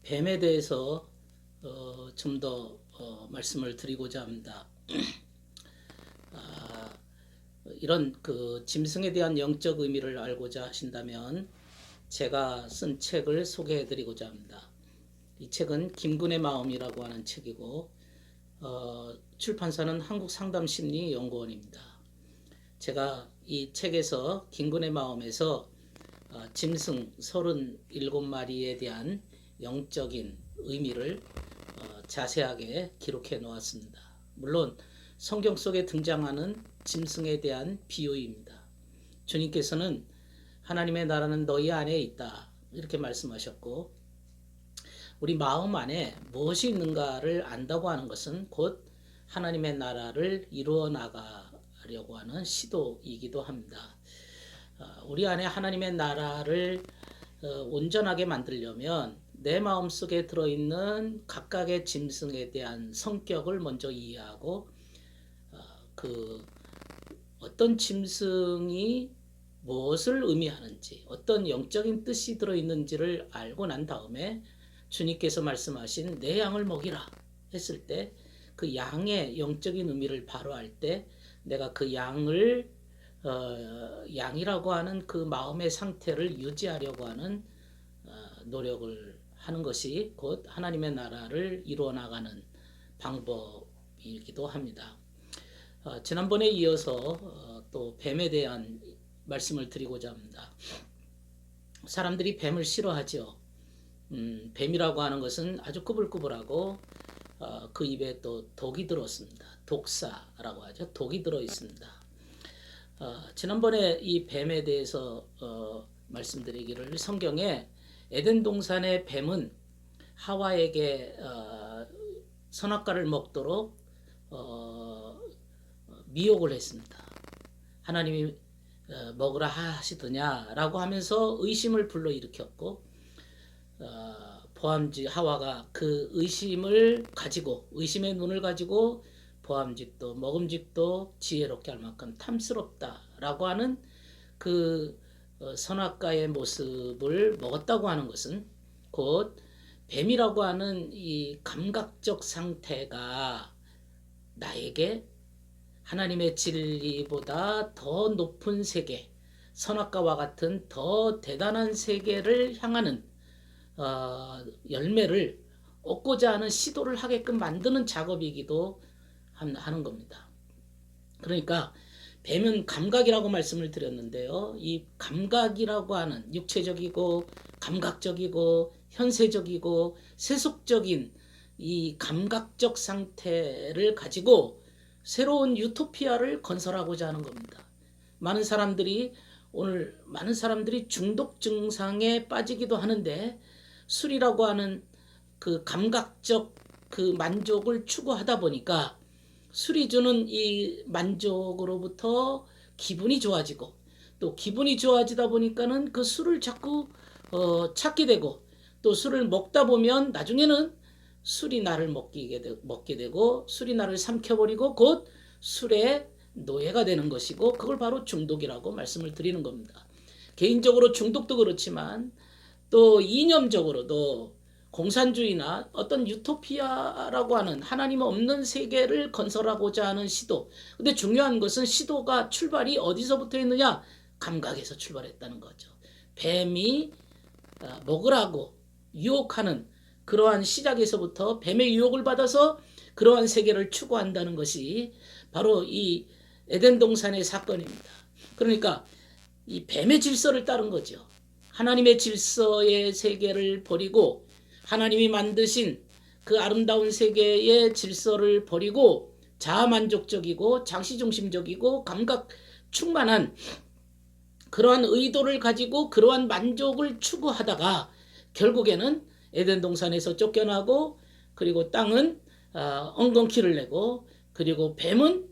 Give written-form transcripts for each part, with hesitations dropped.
뱀에 대해서 좀 더 말씀을 드리고자 합니다. 아, 이런 그 짐승에 대한 영적 의미를 알고자 하신다면 제가 쓴 책을 소개해 드리고자 합니다. 이 책은 김군의 마음이라고 하는 책이고 출판사는 한국상담심리연구원입니다. 제가 이 책에서 김군의 마음에서 짐승 37마리에 대한 영적인 의미를 자세하게 기록해 놓았습니다. 물론 성경 속에 등장하는 짐승에 대한 비유입니다. 주님께서는 하나님의 나라는 너희 안에 있다 이렇게 말씀하셨고, 우리 마음 안에 무엇이 있는가를 안다고 하는 것은 곧 하나님의 나라를 이루어 나가려고 하는 시도이기도 합니다. 우리 안에 하나님의 나라를 온전하게 만들려면 내 마음속에 들어있는 각각의 짐승에 대한 성격을 먼저 이해하고 그 어떤 짐승이 무엇을 의미하는지, 어떤 영적인 뜻이 들어있는지를 알고 난 다음에 주님께서 말씀하신 내 양을 먹이라 했을 때 그 양의 영적인 의미를 바로 알 때 내가 그 양을 양이라고 하는 그 마음의 상태를 유지하려고 하는 노력을 하는 것이 곧 하나님의 나라를 이루어 나가는 방법이기도 합니다. 지난번에 이어서 또 뱀에 대한 말씀을 드리고자 합니다. 사람들이 뱀을 싫어하죠. 뱀이라고 하는 것은 아주 꾸불꾸불하고 그 입에 또 독이 들었습니다. 독사라고 하죠. 독이 들어 있습니다. 지난번에 이 뱀에 대해서 말씀드리기를, 성경에 에덴 동산의 뱀은 하와에게 선악과를 먹도록 미혹을 했습니다. 하나님이 먹으라 하시더냐라고 하면서 의심을 불러일으켰고, 보암직 하와가 그 의심을 가지고, 의심의 눈을 가지고 보암직도 먹음직도 지혜롭게 할 만큼 탐스럽다라고 하는 그 선악과의 모습을 먹었다고 하는 것은 곧 뱀이라고 하는 이 감각적 상태가 나에게 하나님의 진리보다 더 높은 세계, 선악과와 같은 더 대단한 세계를 향하는 열매를 얻고자 하는 시도를 하게끔 만드는 작업이기도 하는 겁니다. 그러니까 뱀은 감각이라고 말씀을 드렸는데요. 이 감각이라고 하는 육체적이고 감각적이고 현세적이고 세속적인 이 감각적 상태를 가지고 새로운 유토피아를 건설하고자 하는 겁니다. 많은 사람들이 중독 증상에 빠지기도 하는데, 술이라고 하는 그 감각적 그 만족을 추구하다 보니까 술이 주는 이 만족으로부터 기분이 좋아지고, 또 기분이 좋아지다 보니까는 그 술을 자꾸 찾게 되고, 또 술을 먹다 보면 나중에는 술이 나를 먹게 되고 술이 나를 삼켜버리고 곧 술의 노예가 되는 것이고, 그걸 바로 중독이라고 말씀을 드리는 겁니다. 개인적으로 중독도 그렇지만 또 이념적으로도 공산주의나 어떤 유토피아라고 하는 하나님 없는 세계를 건설하고자 하는 시도. 근데 중요한 것은 시도가 출발이 어디서부터 했느냐? 감각에서 출발했다는 거죠. 뱀이 먹으라고 유혹하는 그러한 시작에서부터 뱀의 유혹을 받아서 그러한 세계를 추구한다는 것이 바로 이 에덴 동산의 사건입니다. 그러니까 이 뱀의 질서를 따른 거죠. 하나님의 질서의 세계를 버리고 하나님이 만드신 그 아름다운 세계의 질서를 버리고 자아만족적이고 장시중심적이고 감각 충만한 그러한 의도를 가지고 그러한 만족을 추구하다가 결국에는 에덴 동산에서 쫓겨나고, 그리고 땅은 엉겅퀴를 내고, 그리고 뱀은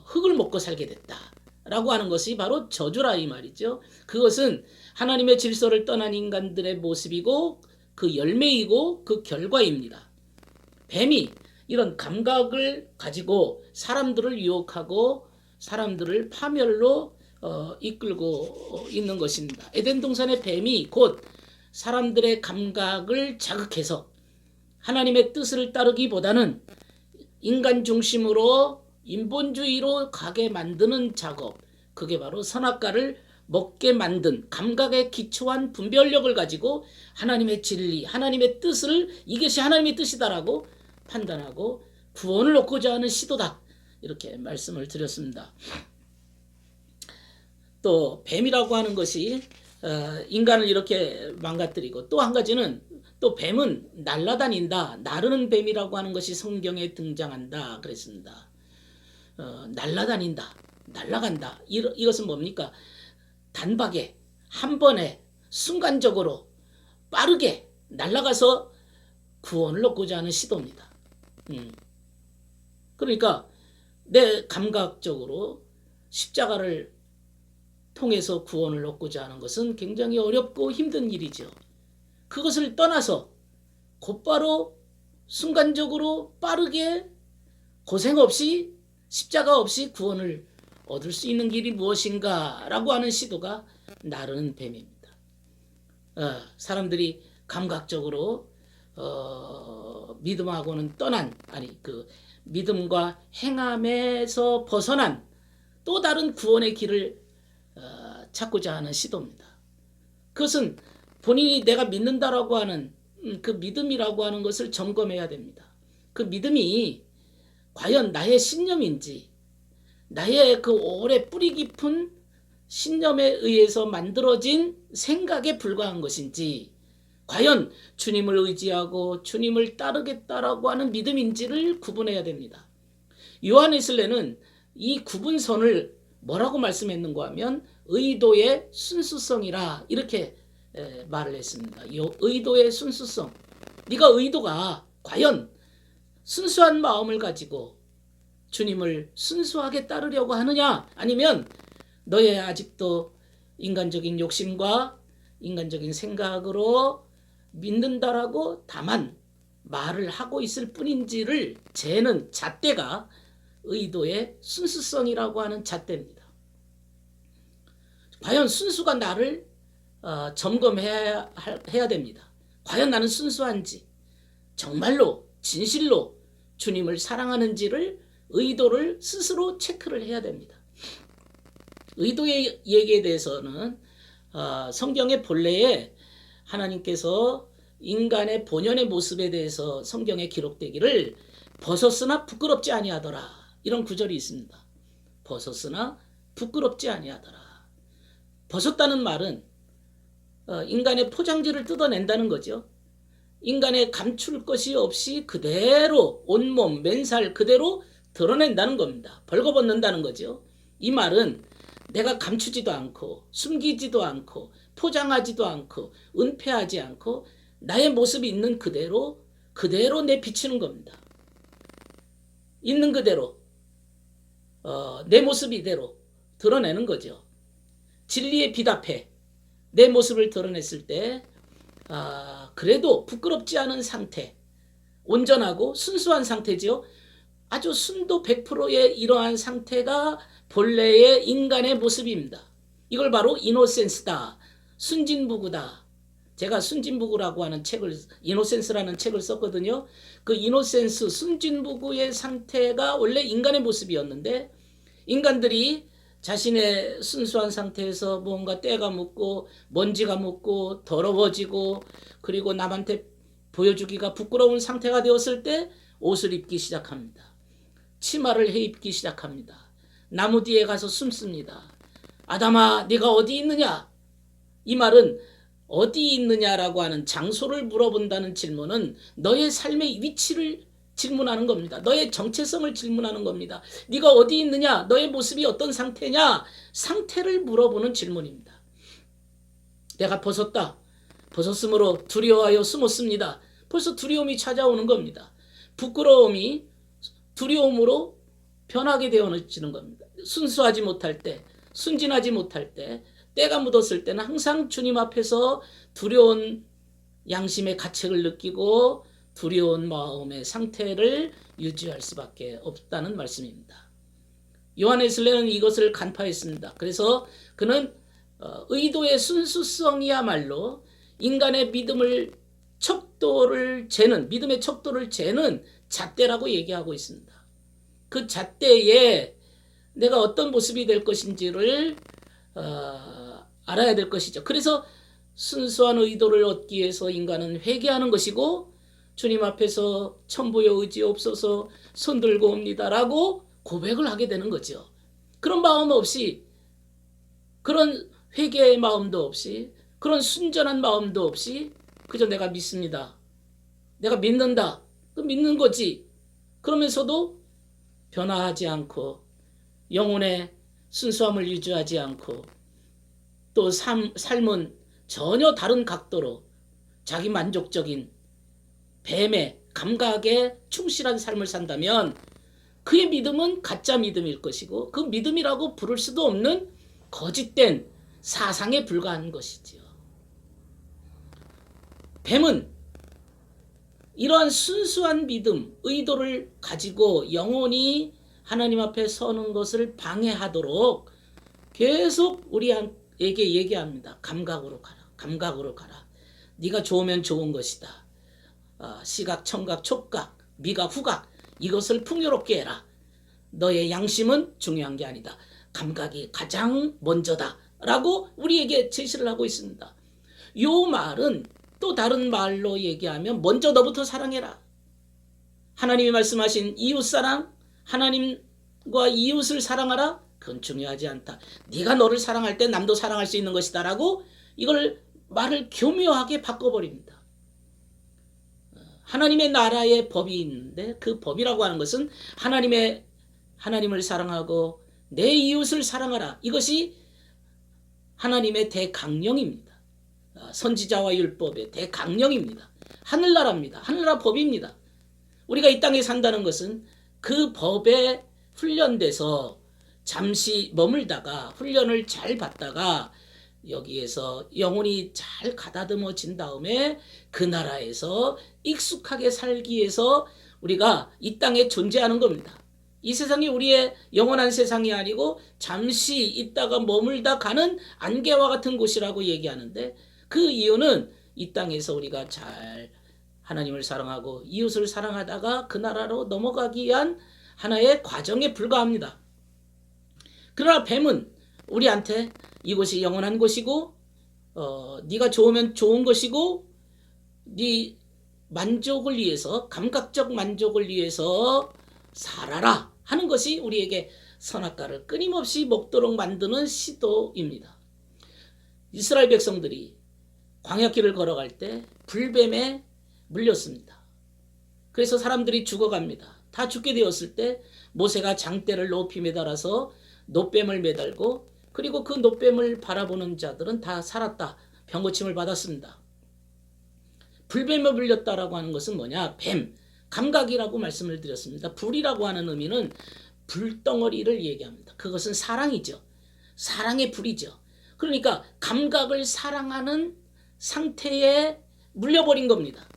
흙을 먹고 살게 됐다라고 하는 것이 바로 저주라 이 말이죠. 그것은 하나님의 질서를 떠난 인간들의 모습이고 그 열매이고 그 결과입니다. 뱀이 이런 감각을 가지고 사람들을 유혹하고 사람들을 파멸로 이끌고 있는 것입니다. 에덴 동산의 뱀이 곧 사람들의 감각을 자극해서 하나님의 뜻을 따르기보다는 인간 중심으로 인본주의로 가게 만드는 작업, 그게 바로 선악과를 먹게 만든 감각에 기초한 분별력을 가지고 하나님의 진리, 하나님의 뜻을 이것이 하나님의 뜻이다라고 판단하고 구원을 얻고자 하는 시도다, 이렇게 말씀을 드렸습니다. 또 뱀이라고 하는 것이 인간을 이렇게 망가뜨리고, 또 한 가지는 또 뱀은 날아다닌다, 나르는 뱀이라고 하는 것이 성경에 등장한다 그랬습니다. 날아다닌다, 날아간다, 이것은 뭡니까? 단박에 한 번에 순간적으로 빠르게 날아가서 구원을 얻고자 하는 시도입니다. 그러니까 내 감각적으로 십자가를 통해서 구원을 얻고자 하는 것은 굉장히 어렵고 힘든 일이죠. 그것을 떠나서 곧바로 순간적으로 빠르게 고생 없이 십자가 없이 구원을 얻을 수 있는 길이 무엇인가 라고 하는 시도가 나르는 뱀입니다. 사람들이 감각적으로 믿음하고는 떠난, 그 믿음과 행함에서 벗어난 또 다른 구원의 길을 찾고자 하는 시도입니다. 그것은 본인이 내가 믿는다라고 하는 그 믿음이라고 하는 것을 점검해야 됩니다. 그 믿음이 과연 나의 신념인지, 나의 그 오래 뿌리 깊은 신념에 의해서 만들어진 생각에 불과한 것인지, 과연 주님을 의지하고 주님을 따르겠다라고 하는 믿음인지를 구분해야 됩니다. 요한웨슬레는 이 구분선을 뭐라고 말씀했는가 하면 의도의 순수성이라, 이렇게 말을 했습니다. 의도의 순수성, 네가 의도가 과연 순수한 마음을 가지고 주님을 순수하게 따르려고 하느냐, 아니면 너의 아직도 인간적인 욕심과 인간적인 생각으로 믿는다라고 다만 말을 하고 있을 뿐인지를 재는 잣대가 의도의 순수성이라고 하는 잣대입니다. 과연 순수가 나를 점검해야 됩니다. 과연 나는 순수한지, 정말로 진실로 주님을 사랑하는지를, 의도를 스스로 체크를 해야 됩니다. 의도의 얘기에 대해서는 성경의 본래에 하나님께서 인간의 본연의 모습에 대해서 성경에 기록되기를 벗었으나 부끄럽지 아니하더라, 이런 구절이 있습니다. 벗었으나 부끄럽지 아니하더라. 벗었다는 말은 인간의 포장지를 뜯어낸다는 거죠. 인간의 감출 것이 없이 그대로 온몸 맨살 그대로 드러낸다는 겁니다. 벌거벗는다는 거죠. 이 말은 내가 감추지도 않고 숨기지도 않고 포장하지도 않고 은폐하지 않고 나의 모습이 있는 그대로 내비치는 겁니다. 있는 그대로 내 모습 이대로 드러내는 거죠. 진리에 빛 앞에 내 모습을 드러냈을 때 그래도 부끄럽지 않은 상태, 온전하고 순수한 상태죠. 아주 순도 100%의 이러한 상태가 본래의 인간의 모습입니다. 이걸 바로 이노센스다, 순진무구다. 제가 순진무구라고 하는 책을, 이노센스라는 책을 썼거든요. 그 이노센스, 순진무구의 상태가 원래 인간의 모습이었는데, 인간들이 자신의 순수한 상태에서 뭔가 때가 묻고 먼지가 묻고 더러워지고 그리고 남한테 보여주기가 부끄러운 상태가 되었을 때 옷을 입기 시작합니다. 치마를 해입기 시작합니다. 나무 뒤에 가서 숨습니다. 아담아, 네가 어디 있느냐? 이 말은 어디 있느냐라고 하는 장소를 물어본다는 질문은 너의 삶의 위치를 질문하는 겁니다. 너의 정체성을 질문하는 겁니다. 네가 어디 있느냐? 너의 모습이 어떤 상태냐? 상태를 물어보는 질문입니다. 내가 벗었다. 벗었으므로 두려워하여 숨었습니다. 벌써 두려움이 찾아오는 겁니다. 부끄러움이 두려움으로 변하게 되어지는 겁니다. 순수하지 못할 때, 순진하지 못할 때, 때가 묻었을 때는 항상 주님 앞에서 두려운 양심의 가책을 느끼고 두려운 마음의 상태를 유지할 수밖에 없다는 말씀입니다. 요한웨슬레는 이것을 간파했습니다. 그래서 그는 의도의 순수성이야말로 인간의 믿음의 척도를 재는 잣대라고 얘기하고 있습니다. 그 잣대에 내가 어떤 모습이 될 것인지를 알아야 될 것이죠. 그래서 순수한 의도를 얻기 위해서 인간은 회개하는 것이고, 주님 앞에서 천부여 의지옵소서 손들고 옵니다라고 고백을 하게 되는 거죠. 그런 마음 없이, 그런 회개의 마음도 없이, 그런 순전한 마음도 없이 그저 내가 믿습니다, 내가 믿는다, 그 믿는 거지. 그러면서도 변화하지 않고 영혼의 순수함을 유지하지 않고 또 삶은 전혀 다른 각도로 자기 만족적인 뱀의 감각에 충실한 삶을 산다면 그의 믿음은 가짜 믿음일 것이고, 그 믿음이라고 부를 수도 없는 거짓된 사상에 불과한 것이지요. 뱀은 이러한 순수한 믿음, 의도를 가지고 영혼이 하나님 앞에 서는 것을 방해하도록 계속 우리에게 얘기합니다. 감각으로 가라. 감각으로 가라. 네가 좋으면 좋은 것이다. 시각, 청각, 촉각, 미각, 후각, 이것을 풍요롭게 해라. 너의 양심은 중요한 게 아니다. 감각이 가장 먼저다 라고 우리에게 제시를 하고 있습니다. 이 말은 또 다른 말로 얘기하면 먼저 너부터 사랑해라. 하나님이 말씀하신 이웃사랑, 하나님과 이웃을 사랑하라, 그건 중요하지 않다. 네가 너를 사랑할 때 남도 사랑할 수 있는 것이다 라고 이걸 말을 교묘하게 바꿔버립니다. 하나님의 나라의 법이 있는데 그 법이라고 하는 것은 하나님을 사랑하고 내 이웃을 사랑하라, 이것이 하나님의 대강령입니다. 선지자와 율법의 대강령입니다. 하늘나라입니다. 하늘나라 법입니다. 우리가 이 땅에 산다는 것은 그 법에 훈련돼서 잠시 머물다가 훈련을 잘 받다가 여기에서 영혼이 잘 가다듬어진 다음에 그 나라에서 익숙하게 살기 위해서 우리가 이 땅에 존재하는 겁니다. 이 세상이 우리의 영원한 세상이 아니고 잠시 있다가 머물다 가는 안개와 같은 곳이라고 얘기하는데, 그 이유는 이 땅에서 우리가 잘 하나님을 사랑하고 이웃을 사랑하다가 그 나라로 넘어가기 위한 하나의 과정에 불과합니다. 그러나 뱀은 우리한테 이곳이 영원한 곳이고 네가 좋으면 좋은 것이고 네 만족을 위해서, 감각적 만족을 위해서 살아라 하는 것이 우리에게 선악과를 끊임없이 먹도록 만드는 시도입니다. 이스라엘 백성들이 광야길을 걸어갈 때 불뱀에 물렸습니다. 그래서 사람들이 죽어갑니다. 다 죽게 되었을 때 모세가 장대를 높이 매달아서 놋뱀을 매달고, 그리고 그 놋뱀을 바라보는 자들은 다 살았다, 병고침을 받았습니다. 불뱀에 물렸다라고 하는 것은 뭐냐? 뱀, 감각이라고 말씀을 드렸습니다. 불이라고 하는 의미는 불덩어리를 얘기합니다. 그것은 사랑이죠. 사랑의 불이죠. 그러니까 감각을 사랑하는 상태에 물려버린 겁니다.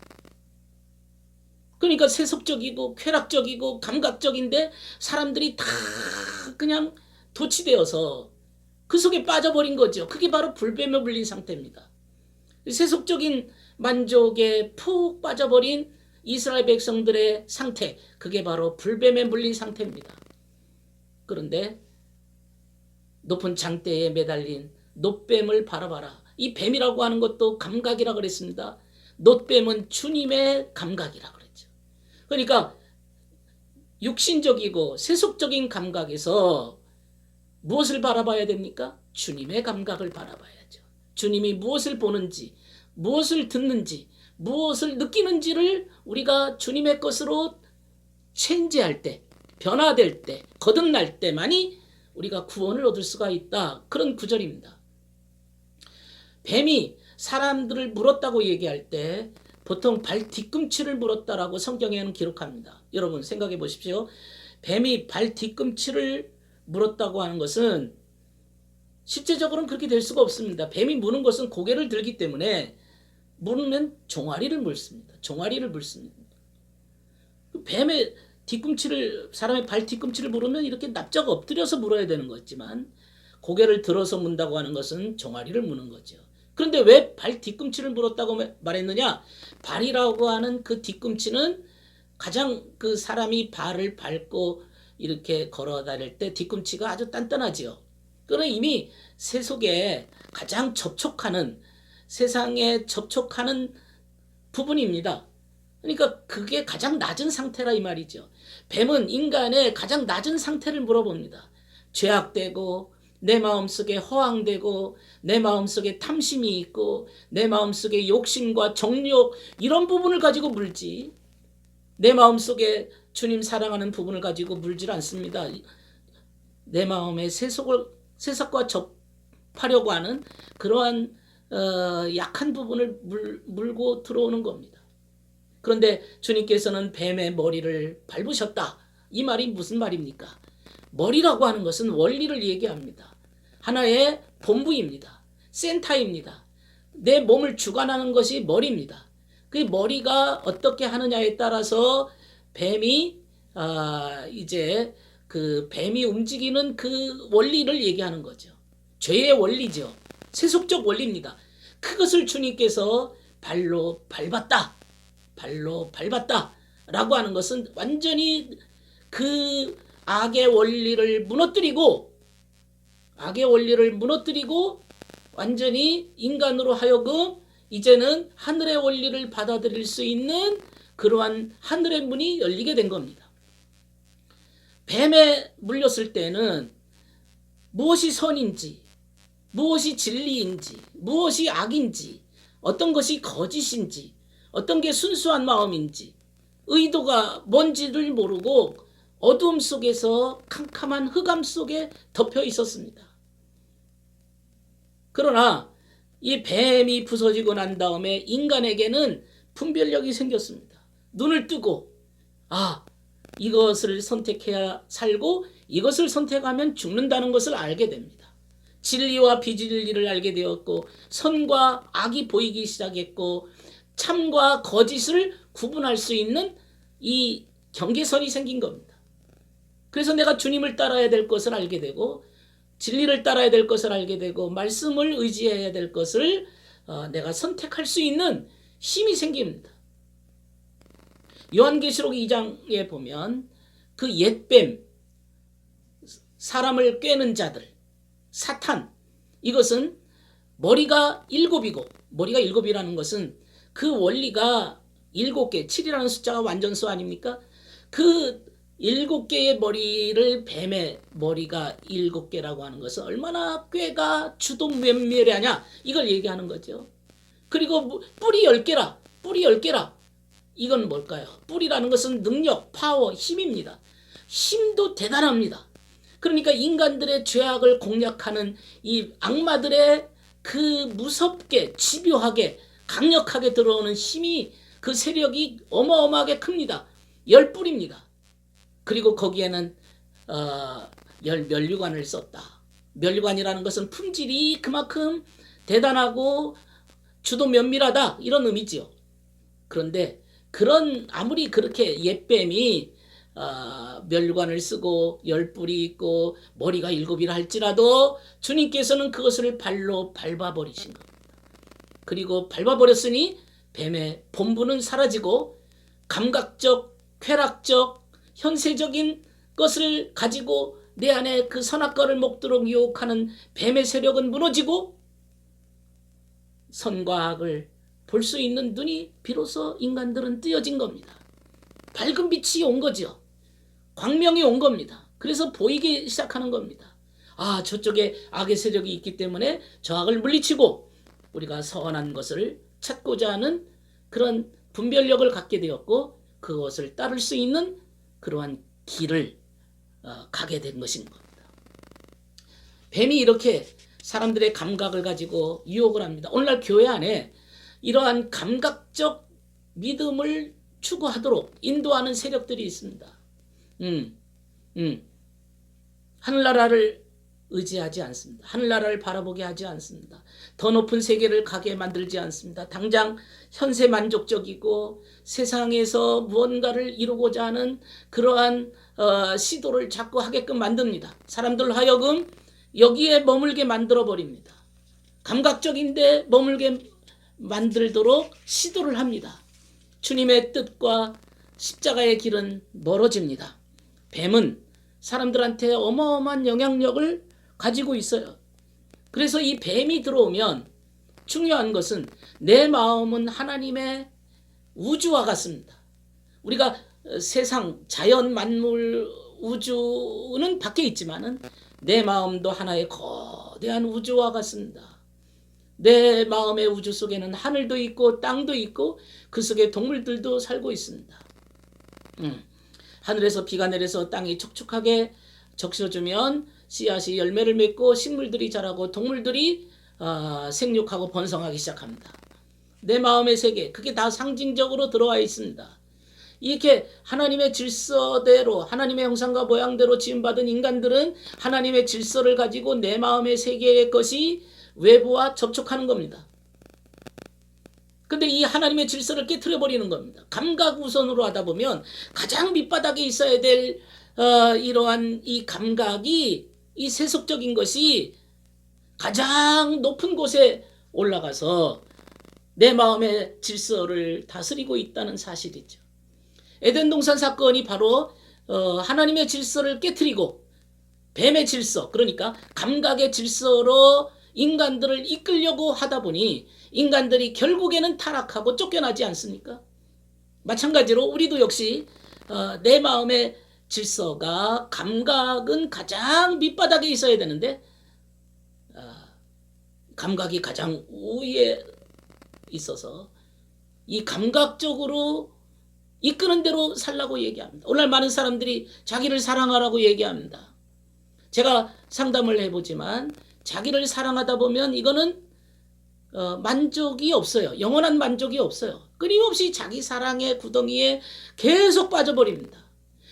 그러니까 세속적이고 쾌락적이고 감각적인데 사람들이 다 그냥 도취되어서 그 속에 빠져버린 거죠. 그게 바로 불뱀에 물린 상태입니다. 세속적인 만족에 푹 빠져버린 이스라엘 백성들의 상태, 그게 바로 불뱀에 물린 상태입니다. 그런데 높은 장대에 매달린 놋뱀을 바라봐라. 이 뱀이라고 하는 것도 감각이라 그랬습니다. 놋뱀은 주님의 감각이라 그랬죠. 그러니까 육신적이고 세속적인 감각에서 무엇을 바라봐야 됩니까? 주님의 감각을 바라봐야죠. 주님이 무엇을 보는지, 무엇을 듣는지, 무엇을 느끼는지를 우리가 주님의 것으로 체인지할 때, 변화될 때, 거듭날 때만이 우리가 구원을 얻을 수가 있다. 그런 구절입니다. 뱀이 사람들을 물었다고 얘기할 때 보통 발 뒤꿈치를 물었다라고 성경에는 기록합니다. 여러분 생각해 보십시오. 뱀이 발 뒤꿈치를 물었다고 하는 것은 실제적으로는 그렇게 될 수가 없습니다. 뱀이 무는 것은 고개를 들기 때문에 물으면 종아리를 물습니다. 종아리를 물습니다. 뱀의 뒤꿈치를, 사람의 발 뒤꿈치를 물으면 이렇게 납작 엎드려서 물어야 되는 거지만 고개를 들어서 문다고 하는 것은 종아리를 무는 거죠. 그런데 왜 발 뒤꿈치를 물었다고 말했느냐? 발이라고 하는 그 뒤꿈치는 가장 그 사람이 발을 밟고 이렇게 걸어 다닐 때 뒤꿈치가 아주 단단하지요. 그는 이미 세속에 가장 접촉하는, 세상에 접촉하는 부분입니다. 그러니까 그게 가장 낮은 상태라 이 말이죠. 뱀은 인간의 가장 낮은 상태를 물어봅니다. 죄악되고 내 마음속에 허황되고 내 마음속에 탐심이 있고 내 마음속에 욕심과 정욕 이런 부분을 가지고 물지, 내 마음속에 주님 사랑하는 부분을 가지고 물질 않습니다. 내 마음의 세속과 접하려고 하는 그러한 약한 부분을 물고 들어오는 겁니다. 그런데 주님께서는 뱀의 머리를 밟으셨다. 이 말이 무슨 말입니까? 머리라고 하는 것은 원리를 얘기합니다. 하나의 본부입니다. 센터입니다. 내 몸을 주관하는 것이 머리입니다. 그 머리가 어떻게 하느냐에 따라서 뱀이 이제 그 뱀이 움직이는 그 원리를 얘기하는 거죠. 죄의 원리죠. 세속적 원리입니다. 그것을 주님께서 발로 밟았다. 발로 밟았다. 라고 하는 것은 완전히 그 악의 원리를 무너뜨리고 완전히 인간으로 하여금 이제는 하늘의 원리를 받아들일 수 있는 그러한 하늘의 문이 열리게 된 겁니다. 뱀에 물렸을 때는 무엇이 선인지, 무엇이 진리인지, 무엇이 악인지, 어떤 것이 거짓인지, 어떤 게 순수한 마음인지, 의도가 뭔지를 모르고 어두움 속에서 캄캄한 흑암 속에 덮여 있었습니다. 그러나 이 뱀이 부서지고 난 다음에 인간에게는 분별력이 생겼습니다. 눈을 뜨고 이것을 선택해야 살고 이것을 선택하면 죽는다는 것을 알게 됩니다. 진리와 비진리를 알게 되었고 선과 악이 보이기 시작했고 참과 거짓을 구분할 수 있는 이 경계선이 생긴 겁니다. 그래서 내가 주님을 따라야 될 것을 알게 되고 진리를 따라야 될 것을 알게 되고 말씀을 의지해야 될 것을 내가 선택할 수 있는 힘이 생깁니다. 요한계시록 2장에 보면 그 옛뱀, 사람을 꿰는 자들, 사탄, 이것은 머리가 7이고, 머리가 7이라는 것은 그 원리가 7개, 7이라는 숫자가 완전수 아닙니까? 그 7개의 머리를 뱀의 머리가 7개라고 하는 것은 얼마나 꾀가 주동면밀하냐 이걸 얘기하는 거죠. 그리고 뿌리 10개라, 뿌리 10개라. 이건 뭘까요? 뿌리라는 것은 능력, 파워, 힘입니다. 힘도 대단합니다. 그러니까 인간들의 죄악을 공략하는 이 악마들의 그 무섭게, 집요하게, 강력하게 들어오는 힘이 그 세력이 어마어마하게 큽니다. 10뿔입니다. 그리고 거기에는 면류관을 썼다. 면류관이라는 것은 품질이 그만큼 대단하고 주도 면밀하다 이런 의미지요. 그런데 아무리 그렇게 옛뱀이 면류관을 쓰고 10뿔이 있고 머리가 7이라 할지라도 주님께서는 그것을 발로 밟아버리신 겁니다. 그리고 밟아버렸으니 뱀의 본부는 사라지고 감각적, 쾌락적, 현세적인 것을 가지고 내 안에 그 선악과를 먹도록 유혹하는 뱀의 세력은 무너지고 선과 악을 볼 수 있는 눈이 비로소 인간들은 뜨여진 겁니다. 밝은 빛이 온 거죠. 광명이 온 겁니다. 그래서 보이기 시작하는 겁니다. 저쪽에 악의 세력이 있기 때문에 저 악을 물리치고 우리가 선한 것을 찾고자 하는 그런 분별력을 갖게 되었고 그것을 따를 수 있는 그러한 길을 가게 된 것인 겁니다. 뱀이 이렇게 사람들의 감각을 가지고 유혹을 합니다. 오늘날 교회 안에 이러한 감각적 믿음을 추구하도록 인도하는 세력들이 있습니다. 하늘나라를 의지하지 않습니다. 하늘나라를 바라보게 하지 않습니다. 더 높은 세계를 가게 만들지 않습니다. 당장 현세 만족적이고 세상에서 무언가를 이루고자 하는 그러한 시도를 자꾸 하게끔 만듭니다. 사람들 하여금 여기에 머물게 만들어 버립니다. 감각적인데 머물게 만들도록 시도를 합니다. 주님의 뜻과 십자가의 길은 멀어집니다. 뱀은 사람들한테 어마어마한 영향력을 가지고 있어요. 그래서 이 뱀이 들어오면 중요한 것은 내 마음은 하나님의 우주와 같습니다. 우리가 세상, 자연, 만물, 우주는 밖에 있지만은 내 마음도 하나의 거대한 우주와 같습니다. 내 마음의 우주 속에는 하늘도 있고 땅도 있고 그 속에 동물들도 살고 있습니다. 하늘에서 비가 내려서 땅이 촉촉하게 적셔주면 씨앗이 열매를 맺고 식물들이 자라고 동물들이 생육하고 번성하기 시작합니다. 내 마음의 세계, 그게 다 상징적으로 들어와 있습니다. 이렇게 하나님의 질서대로, 하나님의 형상과 모양대로 지음받은 인간들은 하나님의 질서를 가지고 내 마음의 세계의 것이 외부와 접촉하는 겁니다. 근데 이 하나님의 질서를 깨트려버리는 겁니다. 감각 우선으로 하다 보면 가장 밑바닥에 있어야 될 이러한 이 감각이, 이 세속적인 것이 가장 높은 곳에 올라가서 내 마음의 질서를 다스리고 있다는 사실이죠. 에덴 동산 사건이 바로 하나님의 질서를 깨트리고 뱀의 질서, 그러니까 감각의 질서로 인간들을 이끌려고 하다 보니 인간들이 결국에는 타락하고 쫓겨나지 않습니까? 마찬가지로 우리도 역시 내 마음의 질서가, 감각은 가장 밑바닥에 있어야 되는데 감각이 가장 우위에 있어서 이 감각적으로 이끄는 대로 살라고 얘기합니다. 오늘 많은 사람들이 자기를 사랑하라고 얘기합니다. 제가 상담을 해보지만 자기를 사랑하다 보면 이거는 만족이 없어요. 영원한 만족이 없어요. 끊임없이 자기 사랑의 구덩이에 계속 빠져버립니다.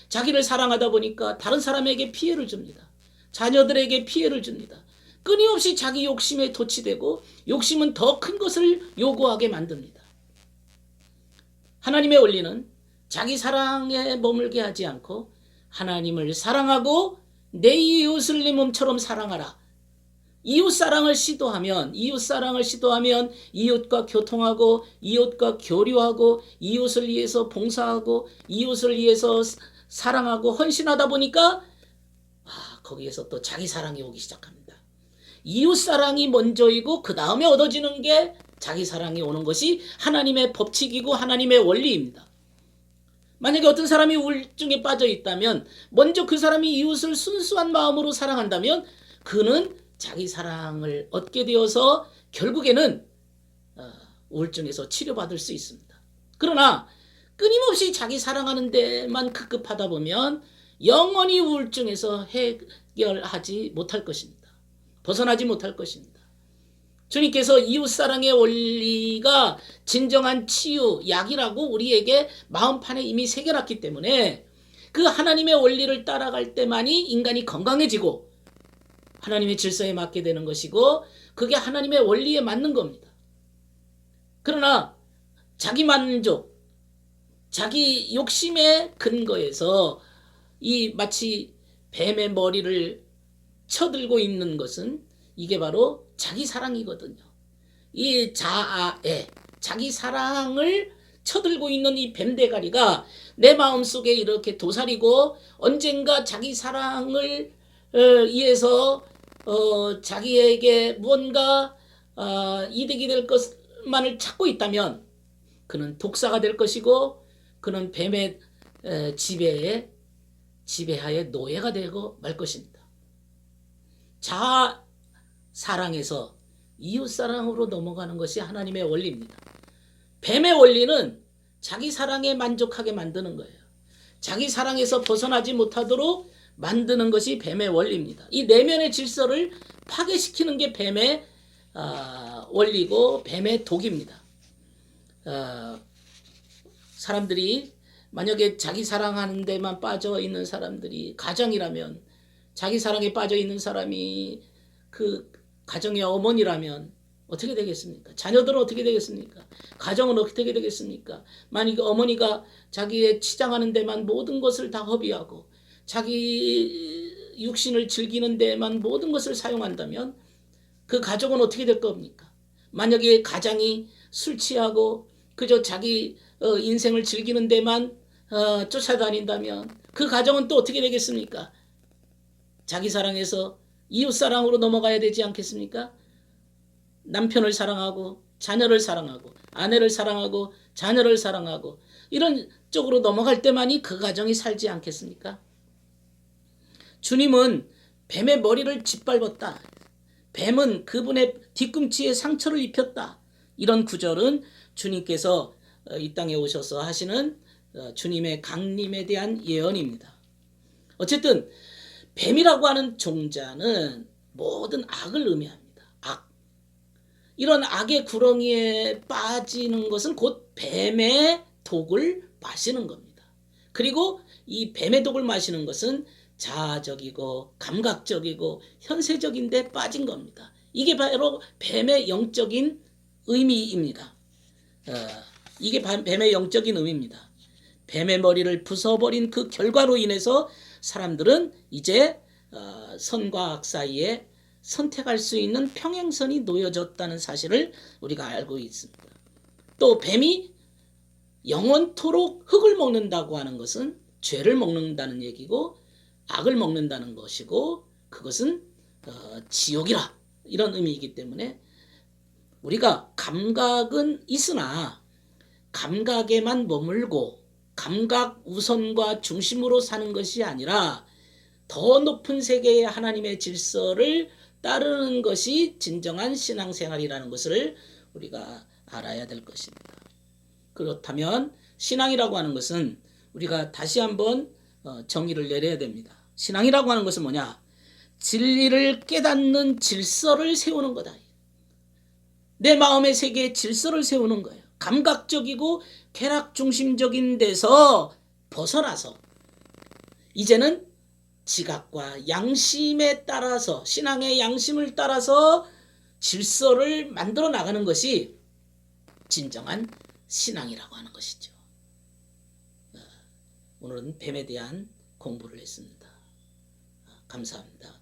자기를 사랑하다 보니까 다른 사람에게 피해를 줍니다. 자녀들에게 피해를 줍니다. 끊임없이 자기 욕심에 도취되고 욕심은 더 큰 것을 요구하게 만듭니다. 하나님의 원리는 자기 사랑에 머물게 하지 않고 하나님을 사랑하고 내 이웃을 내 몸처럼 사랑하라. 이웃사랑을 시도하면 이웃과 교통하고 이웃과 교류하고 이웃을 위해서 봉사하고 이웃을 위해서 사랑하고 헌신하다 보니까 거기에서 또 자기 사랑이 오기 시작합니다. 이웃사랑이 먼저이고 그 다음에 얻어지는 게 자기 사랑이 오는 것이 하나님의 법칙이고 하나님의 원리입니다. 만약에 어떤 사람이 우울증에 빠져 있다면 먼저 그 사람이 이웃을 순수한 마음으로 사랑한다면 그는 자기 사랑을 얻게 되어서 결국에는 우울증에서 치료받을 수 있습니다. 그러나 끊임없이 자기 사랑하는 데만 급급하다 보면 영원히 우울증에서 해결하지 못할 것입니다. 벗어나지 못할 것입니다. 주님께서 이웃사랑의 원리가 진정한 치유, 약이라고 우리에게 마음판에 이미 새겨놨기 때문에 그 하나님의 원리를 따라갈 때만이 인간이 건강해지고 하나님의 질서에 맞게 되는 것이고 그게 하나님의 원리에 맞는 겁니다. 그러나 자기 만족, 자기 욕심의 근거에서 이 마치 뱀의 머리를 쳐들고 있는 것은 이게 바로 자기 사랑이거든요. 이 자아에 자기 사랑을 쳐들고 있는 이 뱀대가리가 내 마음속에 이렇게 도사리고 언젠가 자기 사랑을 위해서 자기에게 무언가 이득이 될 것만을 찾고 있다면 그는 독사가 될 것이고 그는 뱀의 지배하에 노예가 되고 말 것입니다. 자아 사랑에서 이웃사랑으로 넘어가는 것이 하나님의 원리입니다. 뱀의 원리는 자기 사랑에 만족하게 만드는 거예요. 자기 사랑에서 벗어나지 못하도록 만드는 것이 뱀의 원리입니다. 이 내면의 질서를 파괴시키는 게 뱀의 원리고 뱀의 독입니다. 사람들이 만약에 자기 사랑하는 데만 빠져 있는 사람들이 가정이라면 자기 사랑에 빠져 있는 사람이 그 가정의 어머니라면 어떻게 되겠습니까? 자녀들은 어떻게 되겠습니까? 가정은 어떻게 되겠습니까? 만약 어머니가 자기의 치장하는 데만 모든 것을 다 허비하고 자기 육신을 즐기는 데만 모든 것을 사용한다면 그 가족은 어떻게 될 겁니까? 만약에 가장이 술 취하고 그저 자기 인생을 즐기는 데만 쫓아다닌다면 그 가정은 또 어떻게 되겠습니까? 자기 사랑에서 이웃 사랑으로 넘어가야 되지 않겠습니까? 남편을 사랑하고 자녀를 사랑하고 아내를 사랑하고 자녀를 사랑하고 이런 쪽으로 넘어갈 때만이 그 가정이 살지 않겠습니까? 주님은 뱀의 머리를 짓밟았다. 뱀은 그분의 뒤꿈치에 상처를 입혔다. 이런 구절은 주님께서 이 땅에 오셔서 하시는 주님의 강림에 대한 예언입니다. 어쨌든 뱀이라고 하는 종자는 모든 악을 의미합니다. 악. 이런 악의 구렁이에 빠지는 것은 곧 뱀의 독을 마시는 겁니다. 그리고 이 뱀의 독을 마시는 것은 자아적이고 감각적이고 현세적인데 빠진 겁니다. 이게 바로 뱀의 영적인 의미입니다. 이게 뱀의 영적인 의미입니다. 뱀의 머리를 부숴버린 그 결과로 인해서 사람들은 이제 선과 악 사이에 선택할 수 있는 평행선이 놓여졌다는 사실을 우리가 알고 있습니다. 또 뱀이 영원토록 흙을 먹는다고 하는 것은 죄를 먹는다는 얘기고 악을 먹는다는 것이고 그것은 지옥이라 이런 의미이기 때문에 우리가 감각은 있으나 감각에만 머물고 감각 우선과 중심으로 사는 것이 아니라 더 높은 세계의 하나님의 질서를 따르는 것이 진정한 신앙생활이라는 것을 우리가 알아야 될 것입니다. 그렇다면 신앙이라고 하는 것은 우리가 다시 한번 정의를 내려야 됩니다. 신앙이라고 하는 것은 뭐냐? 진리를 깨닫는 질서를 세우는 거다. 내 마음의 세계에 질서를 세우는 거예요. 감각적이고 쾌락 중심적인 데서 벗어나서 이제는 지각과 양심에 따라서 신앙의 양심을 따라서 질서를 만들어 나가는 것이 진정한 신앙이라고 하는 것이죠. 오늘은 뱀에 대한 공부를 했습니다. 감사합니다.